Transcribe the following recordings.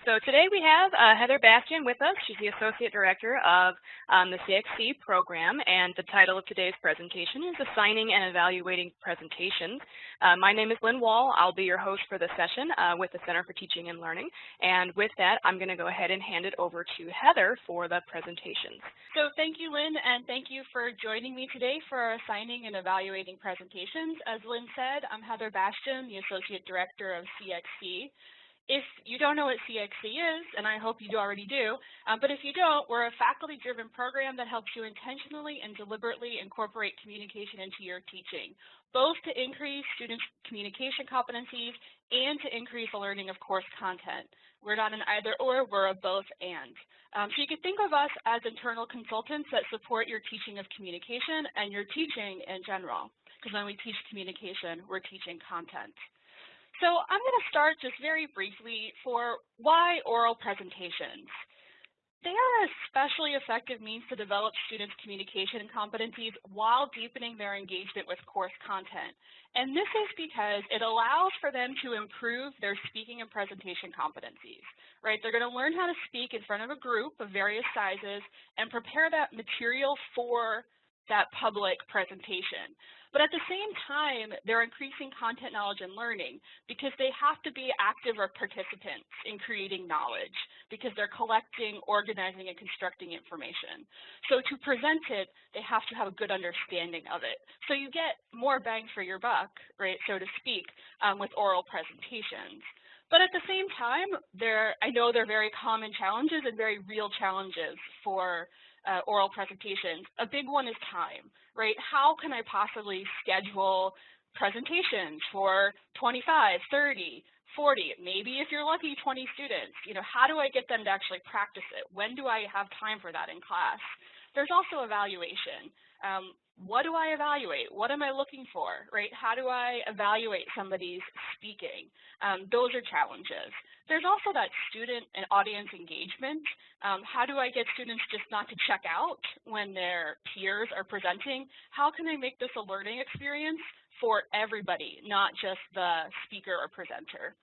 So today we have Heather Bastian with us. She's the Associate Director of the CXC program, and the title of today's presentation is Assigning and Evaluating Presentations. My name is Lynn Wall. I'll be your host for the session with the Center for Teaching and Learning. And with that, I'm going to go ahead and hand it over to Heather for the presentations. So thank you, Lynn, and thank you for joining me today for Assigning and Evaluating Presentations. As Lynn said, I'm Heather Bastian, the Associate Director of CXC. If you don't know what CXC is, and I hope you already do, but if you don't, we're a faculty-driven program that helps you intentionally and deliberately incorporate communication into your teaching, both to increase students' communication competencies and to increase the learning of course content. We're not an either-or, we're a both-and. So you can think of us as internal consultants that support your teaching of communication and your teaching in general, because when we teach communication, we're teaching content. So I'm going to start just very briefly for why oral presentations. They are an especially effective means to develop students' communication competencies while deepening their engagement with course content. And this is because it allows for them to improve their speaking and presentation competencies, right? They're going to learn how to speak in front of a group of various sizes and prepare that material for that public presentation. But at the same time, they're increasing content knowledge and learning because they have to be active or participants in creating knowledge because they're collecting, organizing, and constructing information. So to present it, they have to have a good understanding of it. So you get more bang for your buck, right, so to speak, with oral presentations. But at the same time, I know they're very common challenges and very real challenges for oral presentations. A big one is time, right? How can I possibly schedule presentations for 25, 30, 40, maybe if you're lucky, 20 students? How do I get them to actually practice it? When do I have time for that in class? There's also evaluation. What do I evaluate? What am I looking for, right? How do I evaluate somebody's speaking? Those are challenges. There's also that student and audience engagement. How do I get students just not to check out when their peers are presenting? How can I make this a learning experience for everybody, not just the speaker or presenter?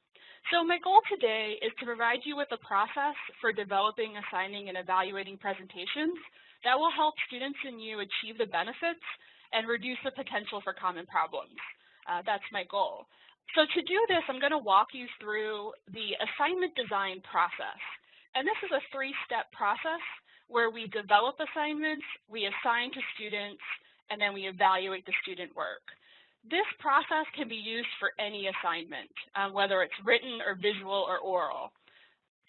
So my goal today is to provide you with a process for developing, assigning, and evaluating presentations that will help students and you achieve the benefits and reduce the potential for common problems. That's my goal. So to do this, I'm going to walk you through the assignment design process. And this is a three-step process where we develop assignments, we assign to students, and then we evaluate the student work. This process can be used for any assignment, whether it's written or visual or oral.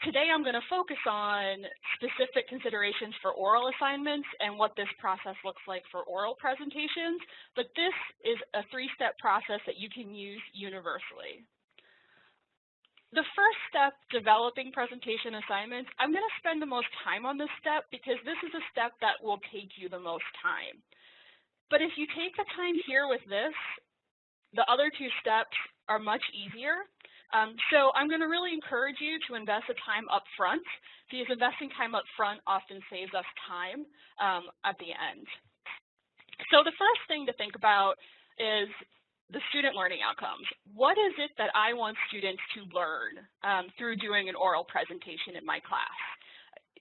Today, I'm going to focus on specific considerations for oral assignments and what this process looks like for oral presentations, but this is a three-step process that you can use universally. The first step, developing presentation assignments, I'm going to spend the most time on this step because this is a step that will take you the most time. But if you take the time here with this, the other two steps are much easier. So I'm going to really encourage you to invest the time up front because investing time up front often saves us time at the end. So the first thing to think about is the student learning outcomes. What is it that I want students to learn through doing an oral presentation in my class?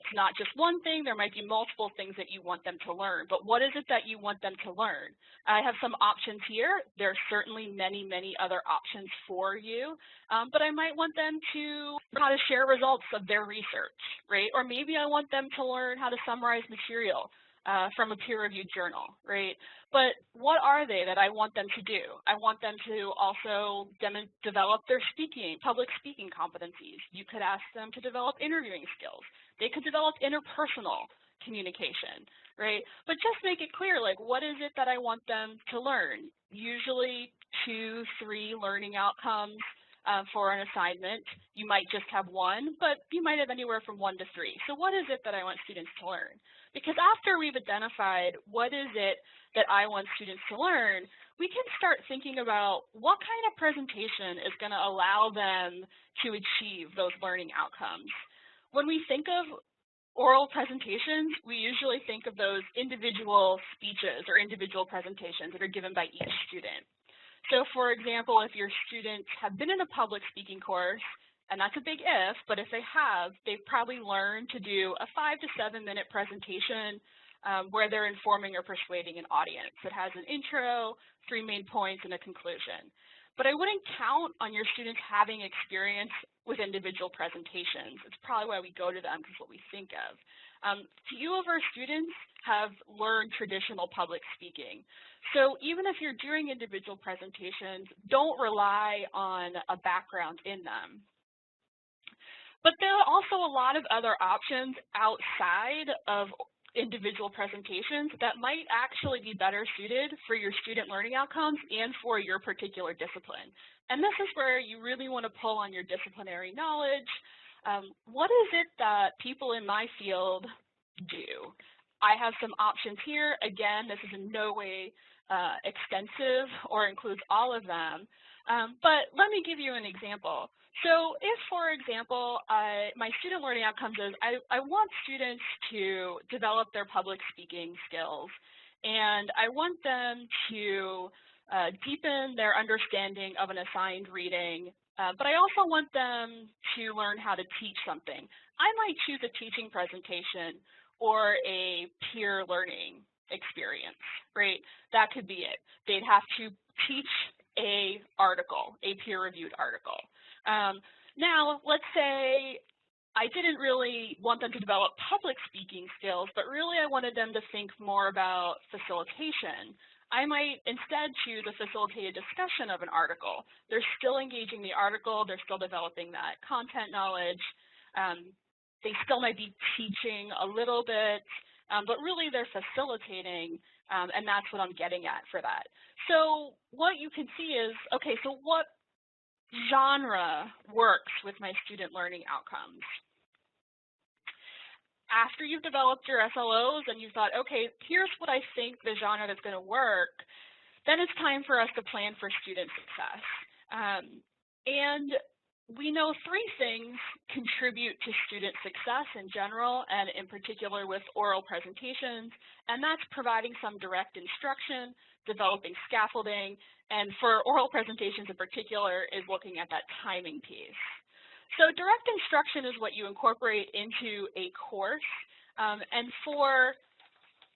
It's not just one thing, there might be multiple things that you want them to learn, but what is it that you want them to learn? I have some options here. There are certainly many, many other options for you, but I might want them to learn how to share results of their research, right? Or maybe I want them to learn how to summarize material from a peer-reviewed journal, right? But what are they that I want them to do? I want them to also develop their public speaking competencies. You could ask them to develop interviewing skills. They could develop interpersonal communication, right? But just make it clear, like, what is it that I want them to learn? Usually 2, 3 learning outcomes for an assignment. You might just have one, but you might have anywhere from 1 to 3. So what is it that I want students to learn? Because after we've identified what is it that I want students to learn, we can start thinking about what kind of presentation is going to allow them to achieve those learning outcomes. When we think of oral presentations, we usually think of those individual speeches or individual presentations that are given by each student. So for example, if your students have been in a public speaking course and that's a big if, but if they have, they've probably learned to do a 5 to 7 minute presentation where they're informing or persuading an audience. It has an intro, 3 main points, and a conclusion. But I wouldn't count on your students having experience with individual presentations. It's probably why we go to them, because what we think of. Few of our students have learned traditional public speaking. So even if you're doing individual presentations, don't rely on a background in them. But there are also a lot of other options outside of individual presentations that might actually be better suited for your student learning outcomes and for your particular discipline. And this is where you really want to pull on your disciplinary knowledge. What is it that people in my field do? I have some options here. Again, this is in no way extensive or includes all of them, but let me give you an example. So if, for example, my student learning outcomes is I want students to develop their public speaking skills, and I want them to deepen their understanding of an assigned reading, but I also want them to learn how to teach something. I might choose a teaching presentation or a peer learning experience, right? That could be it. They'd have to teach a article, a peer-reviewed article. Now, let's say I didn't really want them to develop public speaking skills, but really I wanted them to think more about facilitation. I might instead choose a facilitated discussion of an article. They're still engaging the article, they're still developing that content knowledge. They still might be teaching a little bit, but really they're facilitating, and that's what I'm getting at for that. So what you can see is, okay, so what genre works with my student learning outcomes? After you've developed your SLOs and you've thought, okay, here's what I think the genre that's going to work, then it's time for us to plan for student success. And we know 3 things contribute to student success in general, and in particular with oral presentations, and that's providing some direct instruction, developing scaffolding, and for oral presentations in particular is looking at that timing piece. So direct instruction is what you incorporate into a course, and for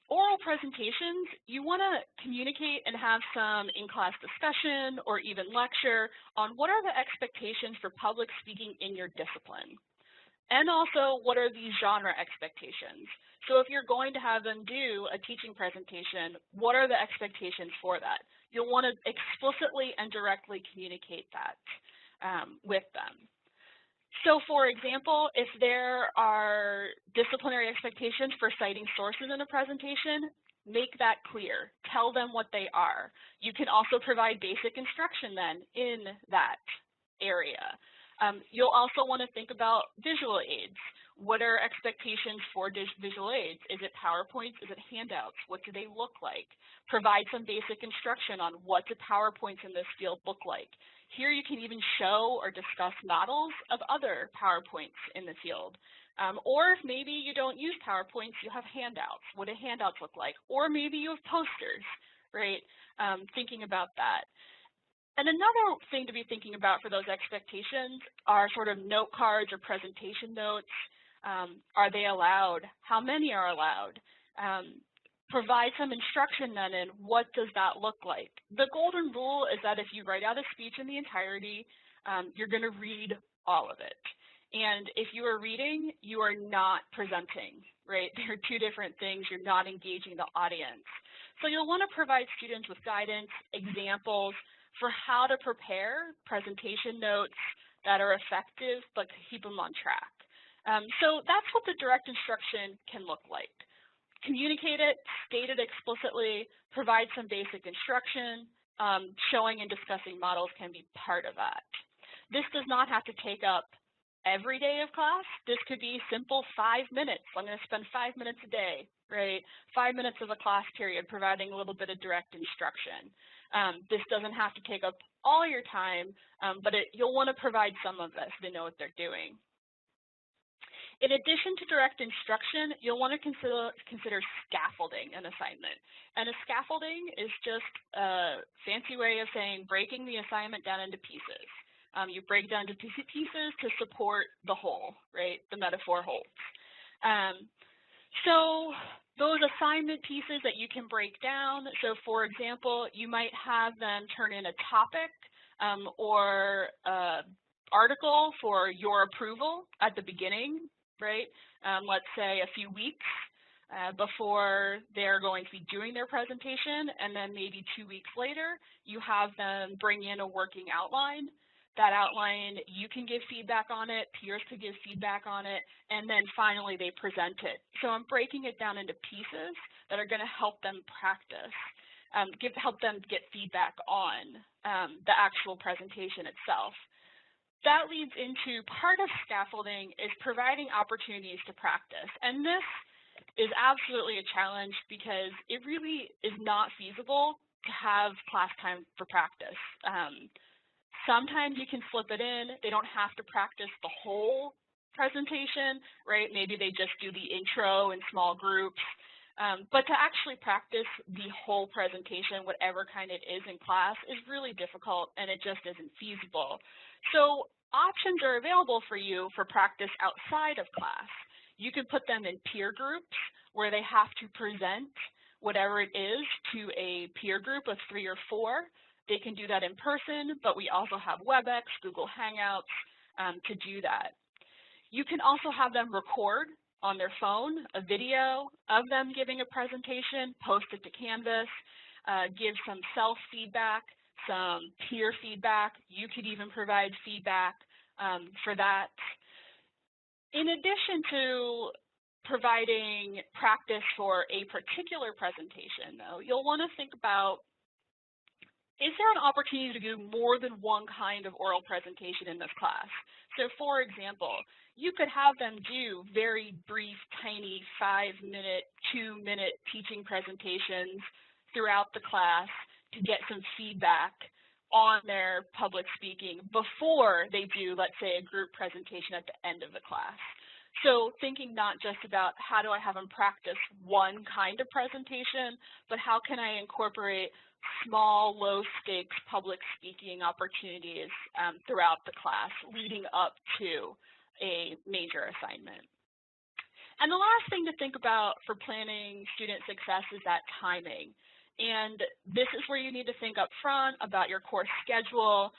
oral presentations, you want to communicate and have some in-class discussion or even lecture on what are the expectations for public speaking in your discipline. And also, what are these genre expectations? So if you're going to have them do a teaching presentation, what are the expectations for that? You'll want to explicitly and directly communicate that with them. So for example, if there are disciplinary expectations for citing sources in a presentation, make that clear. Tell them what they are. You can also provide basic instruction then in that area. You'll also want to think about visual aids. What are expectations for visual aids? Is it PowerPoints? Is it handouts? What do they look like? Provide some basic instruction on what do PowerPoints in this field look like. Here you can even show or discuss models of other PowerPoints in the field. Or if maybe you don't use PowerPoints, you have handouts. What do handouts look like? Or maybe you have posters, right? Thinking about that. And another thing to be thinking about for those expectations are sort of note cards or presentation notes. Are they allowed? How many are allowed? Provide some instruction then in what does that look like. The golden rule is that if you write out a speech in the entirety, you're going to read all of it. And if you are reading, you are not presenting, right? They're 2 different things. You're not engaging the audience. So you'll want to provide students with guidance, examples for how to prepare presentation notes that are effective but keep them on track. So that's what the direct instruction can look like. Communicate it, state it explicitly, provide some basic instruction. Showing and discussing models can be part of that. This does not have to take up every day of class. This could be simple 5 minutes. I'm going to spend 5 minutes a day, right? 5 minutes of a class period providing a little bit of direct instruction. This doesn't have to take up all your time, but you'll want to provide some of this to know what they're doing. In addition to direct instruction, you'll want to consider scaffolding an assignment. And a scaffolding is just a fancy way of saying breaking the assignment down into pieces. You break down into pieces to support the whole, right? The metaphor holds. So those assignment pieces that you can break down, so for example, you might have them turn in a topic or article for your approval at the beginning, right? Let's say a few weeks before they're going to be doing their presentation, and then maybe 2 weeks later, you have them bring in a working outline. That outline, you can give feedback on it, peers could give feedback on it, and then finally they present it. So I'm breaking it down into pieces that are going to help them practice, help them get feedback on the actual presentation itself. That leads into part of scaffolding is providing opportunities to practice. And this is absolutely a challenge because it really is not feasible to have class time for practice. Sometimes you can slip it in. They don't have to practice the whole presentation, right? Maybe they just do the intro in small groups. But to actually practice the whole presentation, whatever kind it is in class, is really difficult, and it just isn't feasible. So options are available for you for practice outside of class. You can put them in peer groups where they have to present whatever it is to a peer group of 3 or 4. They can do that in person, but we also have WebEx, Google Hangouts to do that. You can also have them record on their phone a video of them giving a presentation, post it to Canvas, give some self-feedback, some peer feedback. You could even provide feedback for that. In addition to providing practice for a particular presentation, though, you'll want to think about, is there an opportunity to do more than one kind of oral presentation in this class? So for example, you could have them do very brief, tiny 5-minute, 2-minute teaching presentations throughout the class to get some feedback on their public speaking before they do, let's say, a group presentation at the end of the class. So thinking not just about how do I have them practice one kind of presentation, but how can I incorporate small, low-stakes public speaking opportunities throughout the class leading up to a major assignment. And the last thing to think about for planning student success is that timing. And this is where you need to think up front about your course schedule,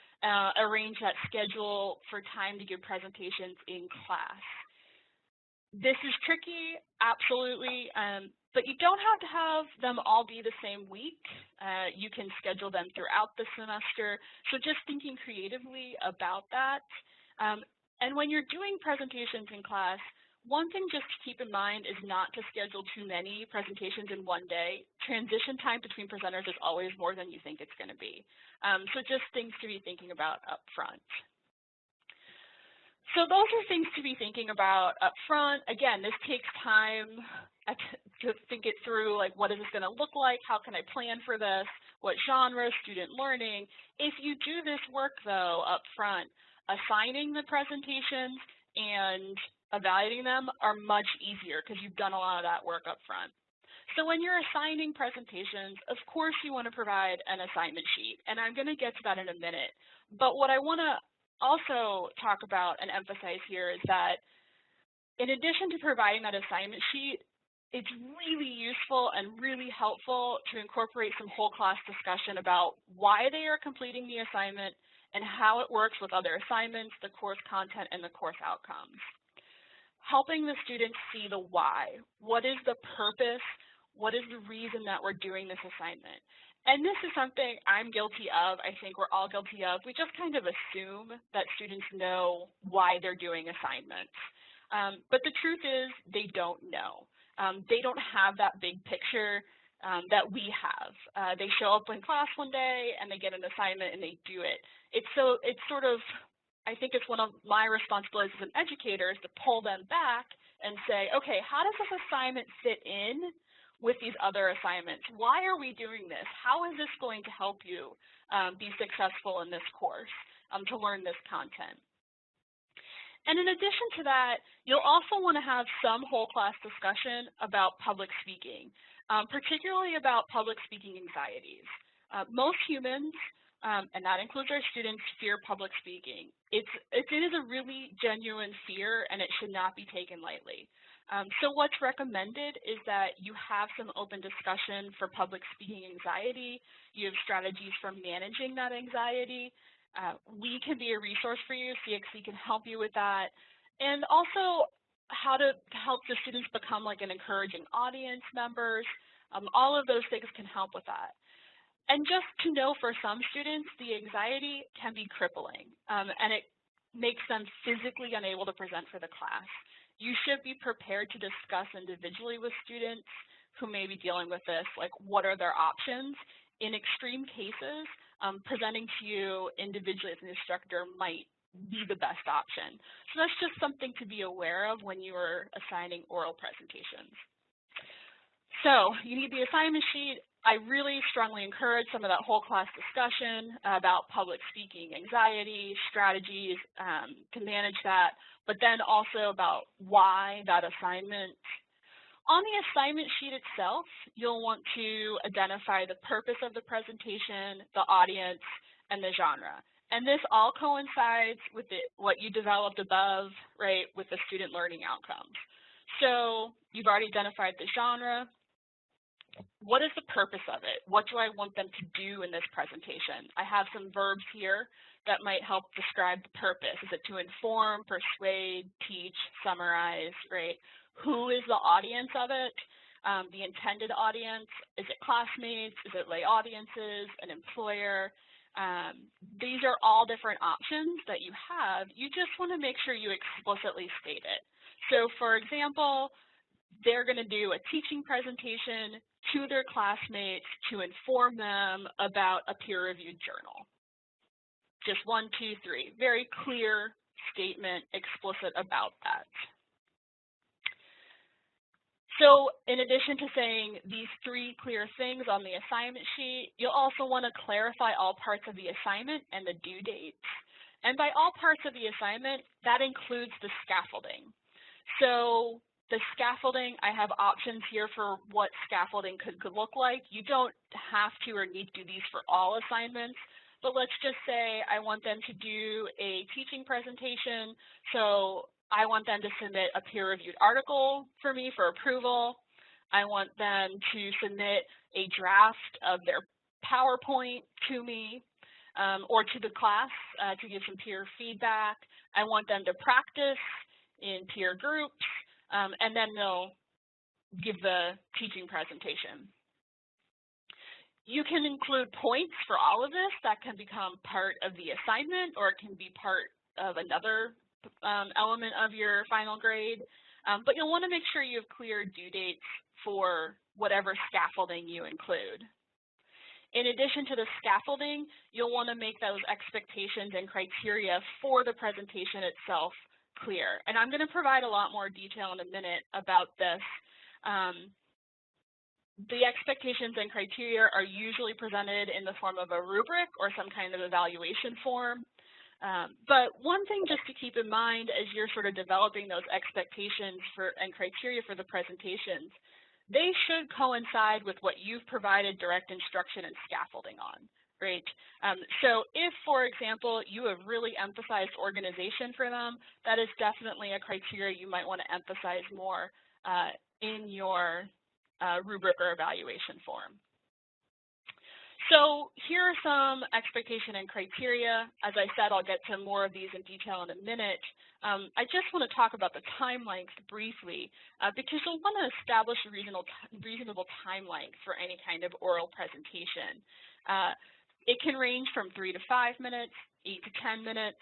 arrange that schedule for time to give presentations in class. This is tricky, absolutely, but you don't have to have them all be the same week. You can schedule them throughout the semester. So just thinking creatively about that. And when you're doing presentations in class, one thing just to keep in mind is not to schedule too many presentations in one day. Transition time between presenters is always more than you think it's going to be. So just things to be thinking about up front. So those are things to be thinking about up front. Again, this takes time to think it through, like what is this going to look like? How can I plan for this? What genre, student learning? If you do this work, though, up front, assigning the presentations and evaluating them are much easier because you've done a lot of that work up front. So when you're assigning presentations, of course you want to provide an assignment sheet, and I'm going to get to that in a minute. But what I want to also talk about and emphasize here is that in addition to providing that assignment sheet, it's really useful and really helpful to incorporate some whole class discussion about why they are completing the assignment and how it works with other assignments, the course content, and the course outcomes. Helping the students see the why. What is the purpose? What is the reason that we're doing this assignment? And this is something I'm guilty of, I think we're all guilty of. We just kind of assume that students know why they're doing assignments. But the truth is they don't know. They don't have that big picture that we have. They show up in class one day and they get an assignment and they do it. It's sort of, I think it's one of my responsibilities as an educator is to pull them back and say, okay, how does this assignment fit in with these other assignments? Why are we doing this? How is this going to help you be successful in this course to learn this content? And in addition to that, you'll also want to have some whole class discussion about public speaking, particularly about public speaking anxieties. Most humans and that includes our students, fear public speaking. It is a really genuine fear, and it should not be taken lightly. So what's recommended is that you have some open discussion for public speaking anxiety. You have strategies for managing that anxiety. We can be a resource for you. CXC can help you with that. And also how to help the students become like an encouraging audience members. All of those things can help with that. And just to know, for some students, the anxiety can be crippling, and it makes them physically unable to present for the class. You should be prepared to discuss individually with students who may be dealing with this, like what are their options. In extreme cases, presenting to you individually as an instructor might be the best option. So that's just something to be aware of when you are assigning oral presentations. So you need the assignment sheet. I really strongly encourage some of that whole class discussion about public speaking anxiety, strategies to manage that, but then also about why that assignment. On the assignment sheet itself, you'll want to identify the purpose of the presentation, the audience, and the genre. And this all coincides with what you developed above, right, with the student learning outcomes. So you've already identified the genre. What is the purpose of it? What do I want them to do in this presentation? I have some verbs here that might help describe the purpose. Is it to inform, persuade, teach, summarize, right? Who is the audience of it? The intended audience? Is it classmates? Is it lay audiences? An employer? These are all different options that you have. You just want to make sure you explicitly state it. So for example, they're going to do a teaching presentation to their classmates to inform them about a peer-reviewed journal. Just 1, 2, 3. Very clear statement, explicit about that. So in addition to saying these 3 clear things on the assignment sheet, you'll also want to clarify all parts of the assignment and the due dates. And by all parts of the assignment, that includes the scaffolding. So the scaffolding, I have options here for what scaffolding could look like. You don't have to or need to do these for all assignments, but let's just say I want them to do a teaching presentation. So I want them to submit a peer-reviewed article for me for approval. I want them to submit a draft of their PowerPoint to me or to the class to give some peer feedback. I want them to practice in peer groups. And then they'll give the teaching presentation. You can include points for all of this. That can become part of the assignment, or it can be part of another element of your final grade. But you'll want to make sure you have clear due dates for whatever scaffolding you include. In addition to the scaffolding, you'll want to make those expectations and criteria for the presentation itself clear. And I'm going to provide a lot more detail in a minute about this. The expectations and criteria are usually presented in the form of a rubric or some kind of evaluation form. But one thing just to keep in mind as you're sort of developing those expectations and criteria for the presentations, they should coincide with what you've provided direct instruction and scaffolding on. Right. So if, for example, you have really emphasized organization for them, that is definitely a criteria you might want to emphasize more in your rubric or evaluation form. So here are some expectation and criteria. As I said, I'll get to more of these in detail in a minute. I just want to talk about the time length briefly because you'll want to establish a reasonable time length for any kind of oral presentation. It can range from 3 to 5 minutes, 8 to 10 minutes.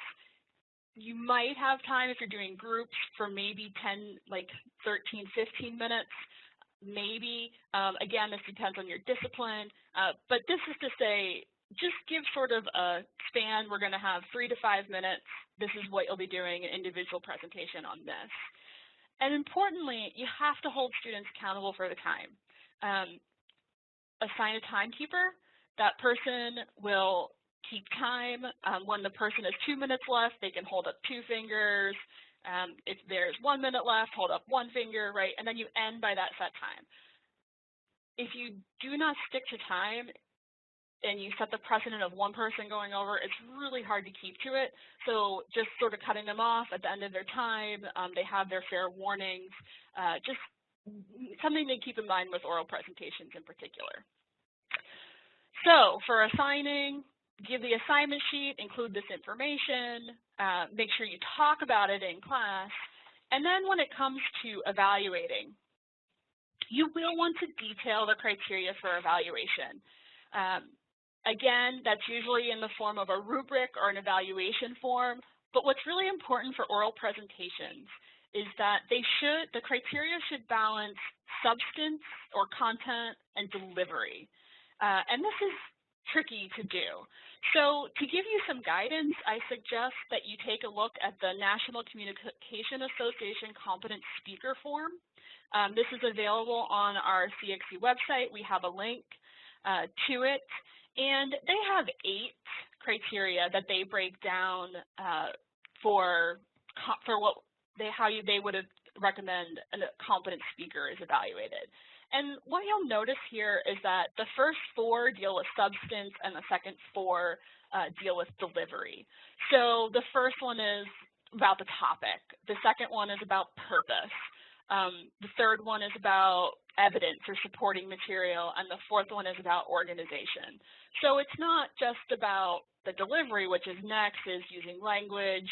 You might have time if you're doing groups for maybe 13, 15 minutes. Maybe, again, this depends on your discipline, but this is to say, just give sort of a span. We're going to have 3 to 5 minutes. This is what you'll be doing an individual presentation on this. And importantly, you have to hold students accountable for the time. Assign a timekeeper. That person will keep time. When the person has 2 minutes left, they can hold up 2 fingers. If there's 1 minute left, hold up 1 finger, right? And then you end by that set time. If you do not stick to time, and you set the precedent of one person going over, it's really hard to keep to it. So just sort of cutting them off at the end of their time, they have their fair warnings, just something to keep in mind with oral presentations in particular. So for assigning, give the assignment sheet, include this information, make sure you talk about it in class, and then when it comes to evaluating, you will want to detail the criteria for evaluation. Again, that's usually in the form of a rubric or an evaluation form, but what's really important for oral presentations is that the criteria should balance substance or content and delivery. And this is tricky to do. So to give you some guidance, I suggest that you take a look at the National Communication Association Competent Speaker Form. This is available on our CXC website. We have a link to it. And they have 8 criteria that they break down for how they would recommend a competent speaker is evaluated. And what you'll notice here is that the first 4 deal with substance and the second 4 deal with delivery. So the first one is about the topic. The second one is about purpose. The third one is about evidence or supporting material, and the fourth one is about organization. So it's not just about the delivery, which is next, is using language.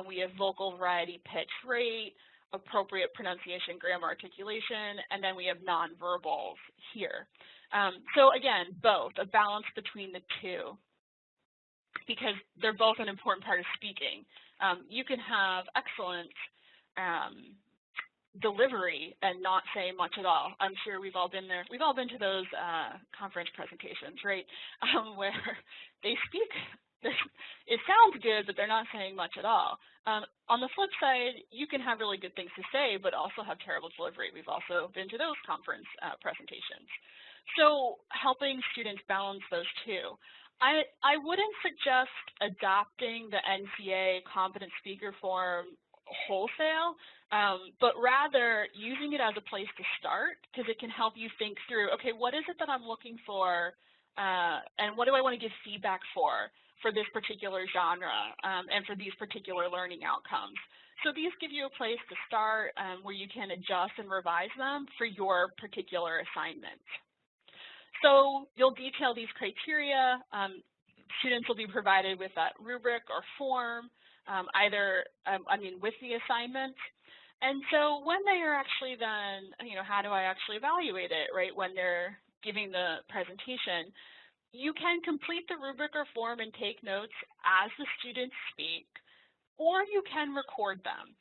We have vocal variety, pitch, rate, appropriate pronunciation, grammar, articulation, and then we have nonverbals here. So again, both, a balance between the two, because they're both an important part of speaking. You can have excellent delivery and not say much at all. I'm sure we've all been there. We've all been to those conference presentations, right? Where they speak, it sounds good, but they're not saying much at all. On the flip side, you can have really good things to say, but also have terrible delivery. We've also been to those conference presentations. So helping students balance those two. I wouldn't suggest adopting the NCA competent speaker form wholesale, but rather using it as a place to start, because it can help you think through, okay, what is it that I'm looking for, and what do I want to give feedback for this particular genre and for these particular learning outcomes. So these give you a place to start where you can adjust and revise them for your particular assignment. So you'll detail these criteria. Students will be provided with that rubric or form, with the assignment. And so when they are actually then, how do I actually evaluate it, right? When they're giving the presentation, you can complete the rubric or form and take notes as the students speak, or you can record them.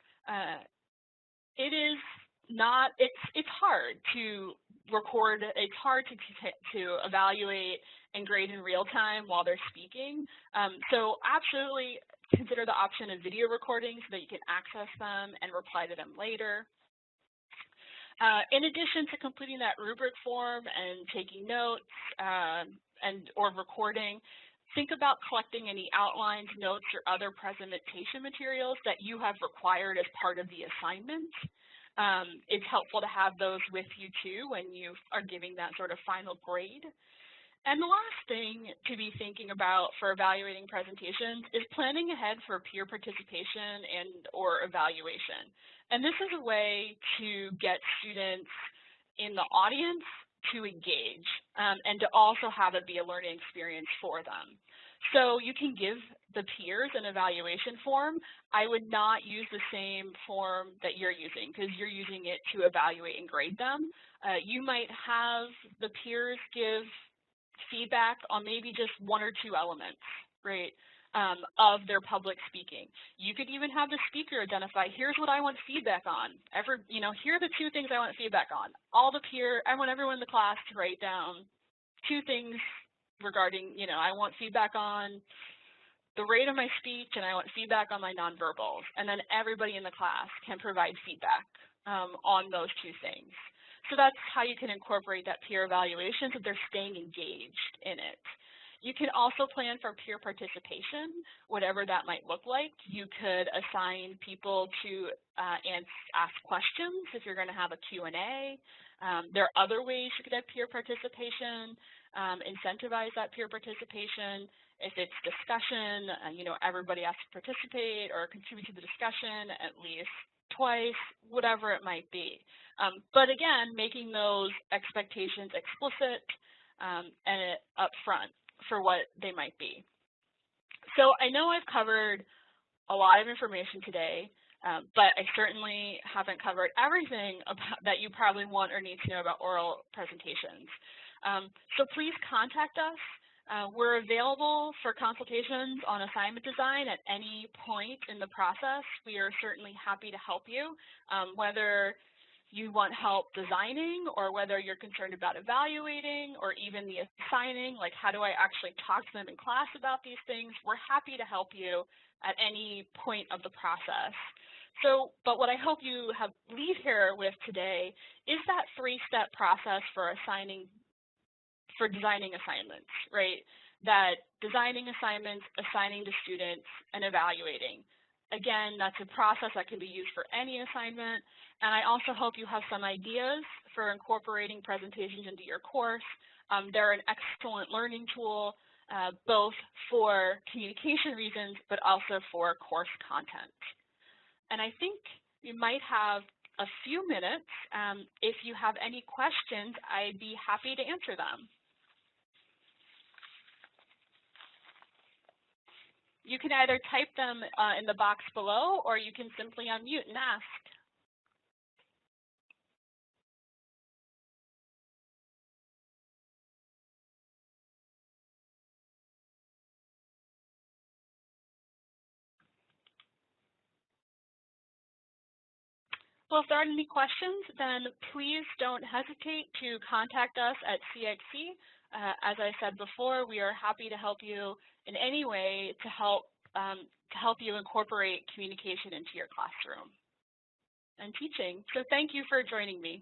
It's hard to record, it's hard to evaluate and grade in real time while they're speaking. So absolutely consider the option of video recording so that you can access them and reply to them later. In addition to completing that rubric form and taking notes or recording, think about collecting any outlines, notes, or other presentation materials that you have required as part of the assignment. It's helpful to have those with you too when you are giving that sort of final grade. And the last thing to be thinking about for evaluating presentations is planning ahead for peer participation or evaluation. And this is a way to get students in the audience to engage and to also have it be a learning experience for them. So you can give the peers an evaluation form. I would not use the same form that you're using because you're using it to evaluate and grade them. You might have the peers give feedback on maybe just 1 or 2 elements, right, of their public speaking. You could even have the speaker identify, here's what I want feedback on. Here are the 2 things I want feedback on. I want everyone in the class to write down 2 things regarding, I want feedback on the rate of my speech and I want feedback on my nonverbals. And then everybody in the class can provide feedback on those 2 things. So that's how you can incorporate that peer evaluation so they're staying engaged in it. You can also plan for peer participation, whatever that might look like. You could assign people to ask questions if you're going to have a Q&A. There are other ways you could have peer participation, incentivize that peer participation. If it's discussion, everybody has to participate or contribute to the discussion at least twice, whatever it might be. But again, making those expectations explicit and upfront for what they might be. So I know I've covered a lot of information today, but I certainly haven't covered everything that you probably want or need to know about oral presentations. So please contact us. We're available for consultations on assignment design at any point in the process. We are certainly happy to help you, whether you want help designing or whether you're concerned about evaluating or even the assigning, like how do I actually talk to them in class about these things, we're happy to help you at any point of the process. So, but what I hope you leave here with today is that three-step process for designing assignments, right? That designing assignments, assigning to students, and evaluating. Again, that's a process that can be used for any assignment. And I also hope you have some ideas for incorporating presentations into your course. They're an excellent learning tool, both for communication reasons, but also for course content. And I think you might have a few minutes. If you have any questions, I'd be happy to answer them. You can either type them in the box below, or you can simply unmute and ask. Well, if there aren't any questions, then please don't hesitate to contact us at CXC. As I said before, we are happy to help you in any way to help you incorporate communication into your classroom and teaching. So thank you for joining me.